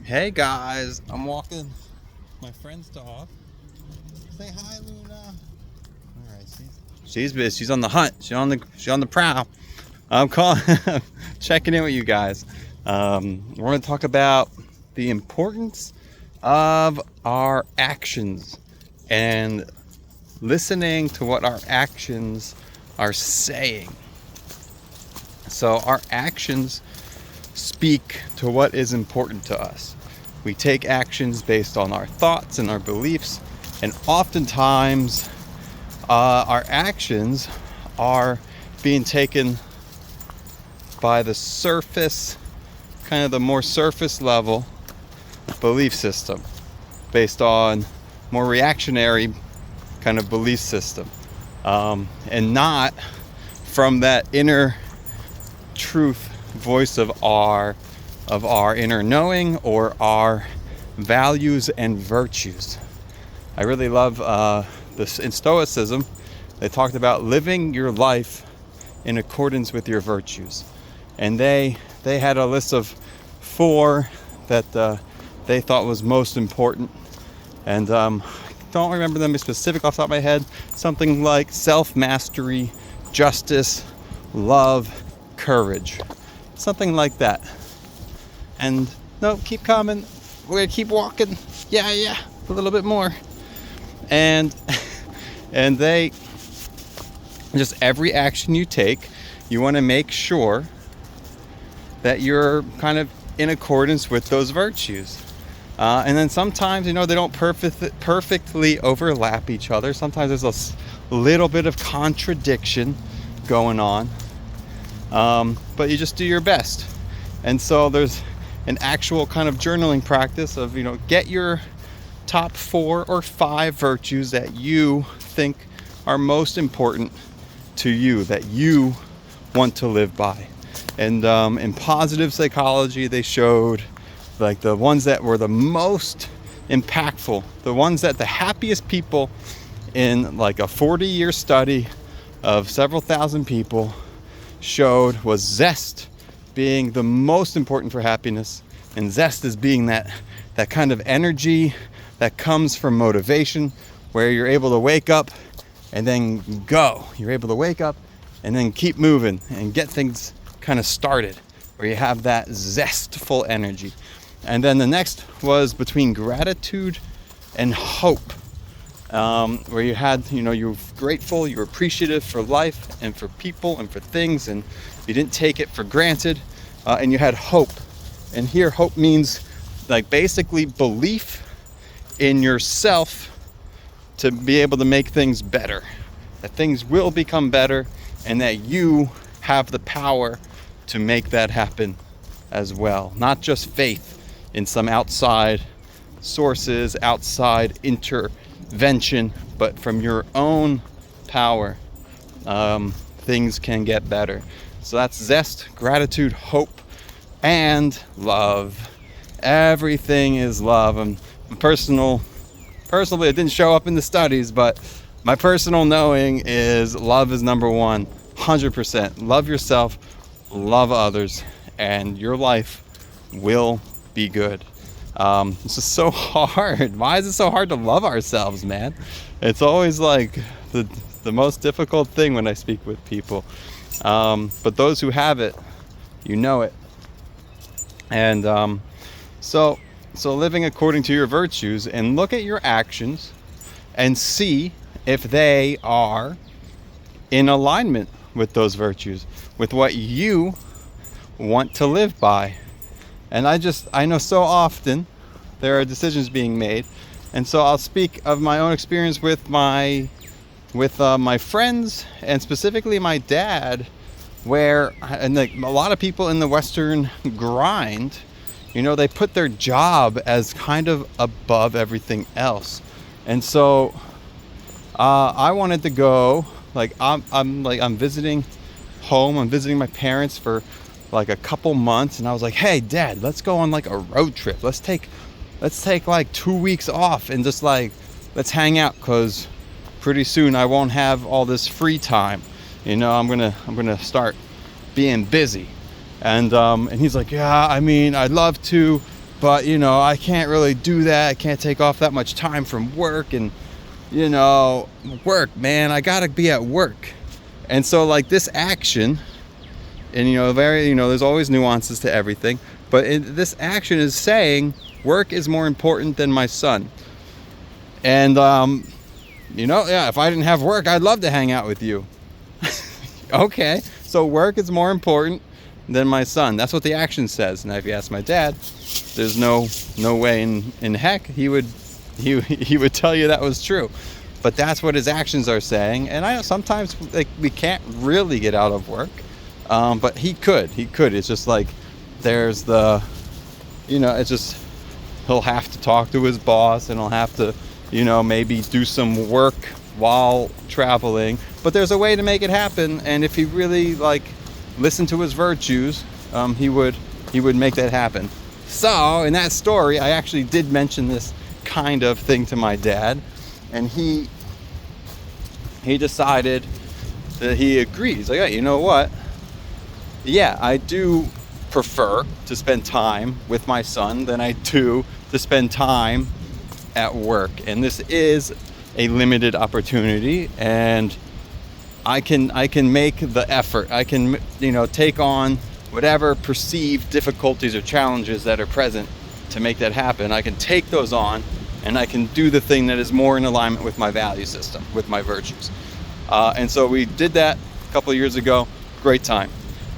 Hey guys, I'm walking my friend's dog. Say hi, Luna. All right, she's on the hunt. She's on the prowl. I'm calling, checking in with you guys. We're going to talk about the importance of our actions and listening to what our actions are saying. So our actions speak to what is important to us. We take actions based on our thoughts and our beliefs, and oftentimes our actions are being taken by the surface, kind of the more surface level belief system, based on more reactionary kind of belief system, and not from that inner truth voice of our inner knowing or our values and virtues. I really love this in Stoicism. They talked about living your life in accordance with your virtues, and they had a list of 4 that they thought was most important, and don't remember them specific off the top of my head. Something like self-mastery, justice, love, courage, something like that. And no, keep coming. We're gonna keep walking. Yeah, a little bit more. And they just, every action you take, you want to make sure that you're kind of in accordance with those virtues. And then sometimes, they don't perfectly overlap each other. Sometimes there's a little bit of contradiction going on. But you just do your best. And so there's an actual kind of journaling practice of, get your top 4 or 5 virtues that you think are most important to you, that you want to live by. And in positive psychology, they showed like the ones that were the most impactful, the ones that the happiest people in like a 40-year study of several thousand people showed was zest being the most important for happiness. And zest is being that kind of energy that comes from motivation, where you're able to wake up and then go. You're able to wake up and then keep moving and get things kind of started, where you have that zestful energy. And then the next was between gratitude and hope, where you had, you were grateful, you were appreciative for life and for people and for things, and you didn't take it for granted, and you had hope. And here, hope means like basically belief in yourself to be able to make things better, that things will become better, and that you have the power to make that happen as well. Not just faith in some outside sources, outside intervention, but from your own power, things can get better. So that's zest, gratitude, hope, and love. Everything is love. And personally, it didn't show up in the studies, but my personal knowing is love is number 1, 100%. Love yourself, love others, and your life will be good. This is so hard. Why is it so hard to love ourselves, man? It's always like the most difficult thing when I speak with people. But those who have it, know it. And so living according to your virtues, and look at your actions and see if they are in alignment with those virtues, with what you want to live by. And I know so often there are decisions being made, and so I'll speak of my own experience with my friends, and specifically my dad, where, and like a lot of people in the Western grind, they put their job as kind of above everything else. And so I wanted to go, like I'm visiting home, I'm visiting my parents for like a couple months, and I was like, hey Dad, let's go on like a road trip. Let's take like 2 weeks off and just like, let's hang out, because pretty soon I won't have all this free time. I'm gonna start being busy. And he's like, yeah, I mean, I'd love to, but you know, I can't really do that. I can't take off that much time from work, and you know, work, man, I gotta be at work. And so like this action, and you know, there's always nuances to everything, but this action is saying work is more important than my son. And you know, yeah, if I didn't have work, I'd love to hang out with you. Okay, so work is more important than my son. That's what the action says. Now if you ask my dad, there's no way in heck he would tell you that was true. But that's what his actions are saying. And I know sometimes like we can't really get out of work, but he could. It's just like there's the, you know, it's just he'll have to talk to his boss, and he'll have to, you know, maybe do some work while traveling. But there's a way to make it happen, and if he really like listened to his virtues, he would make that happen. So in that story, I actually did mention this kind of thing to my dad, and he decided that he agrees. Like, hey, you know what? Yeah, I do prefer to spend time with my son than I do to spend time at work. And this is a limited opportunity, and I can make the effort. I can, you know, take on whatever perceived difficulties or challenges that are present to make that happen. I can take those on, and I can do the thing that is more in alignment with my value system, with my virtues. And so we did that a couple of years ago. Great time.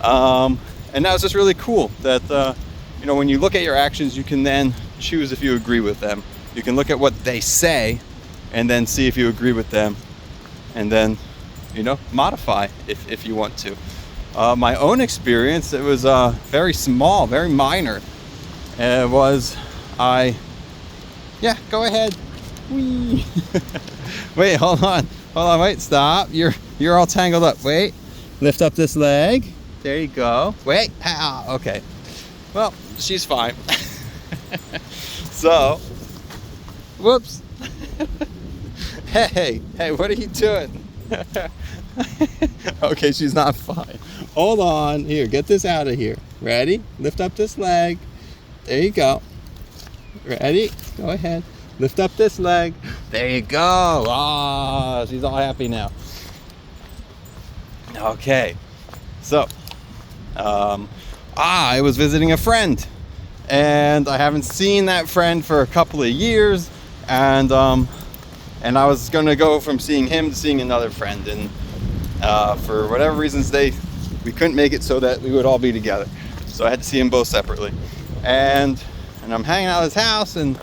And that was just really cool that, you know, when you look at your actions, you can then choose if you agree with them. You can look at what they say and then see if you agree with them, and then, you know, modify if you want to. My own experience, it was very small, very minor. It was yeah, go ahead. Whee. Wait, hold on, wait, stop. You're all tangled up. Wait, lift up this leg. There you go. Wait, okay. Well, she's fine. So, whoops. Hey, what are you doing? Okay, she's not fine. Hold on. Here, get this out of here. Ready? Lift up this leg. There you go. Ready? Go ahead. Lift up this leg. There you go. Ah, she's all happy now. Okay. So, I was visiting a friend, and I haven't seen that friend for a couple of years, and I was gonna go from seeing him to seeing another friend, and for whatever reasons we couldn't make it so that we would all be together. So I had to see them both separately, and I'm hanging out at his house, and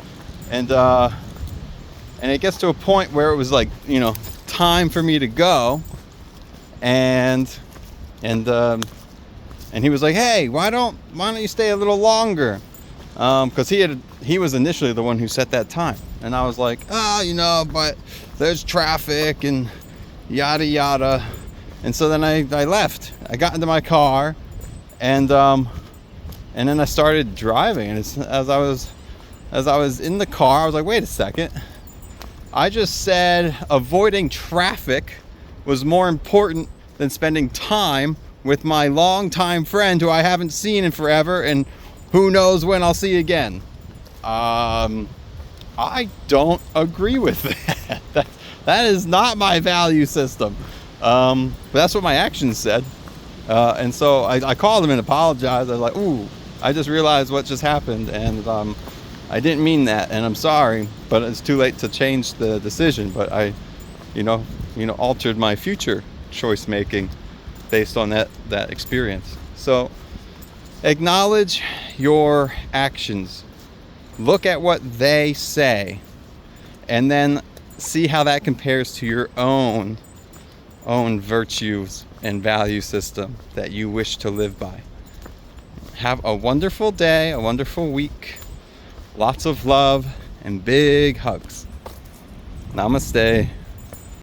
it gets to a point where it was like, you know, time for me to go, and he was like, hey, why don't you stay a little longer? Because he was initially the one who set that time, and I was like, you know, but there's traffic and yada yada, and so then I left. I got into my car, and then I started driving, and as I was in the car, I was like, wait a second, I just said avoiding traffic was more important than spending time with my longtime friend who I haven't seen in forever, and who knows when I'll see again. I don't agree with that. That is not my value system. But that's what my actions said. And so I called him and apologized. I was like, ooh, I just realized what just happened, and I didn't mean that, and I'm sorry, but it's too late to change the decision. But I, you know, altered my future choice making based on that experience. So acknowledge your actions. Look at what they say, and then see how that compares to your own virtues and value system that you wish to live by. Have a wonderful day, a wonderful week. Lots of love and big hugs. Namaste.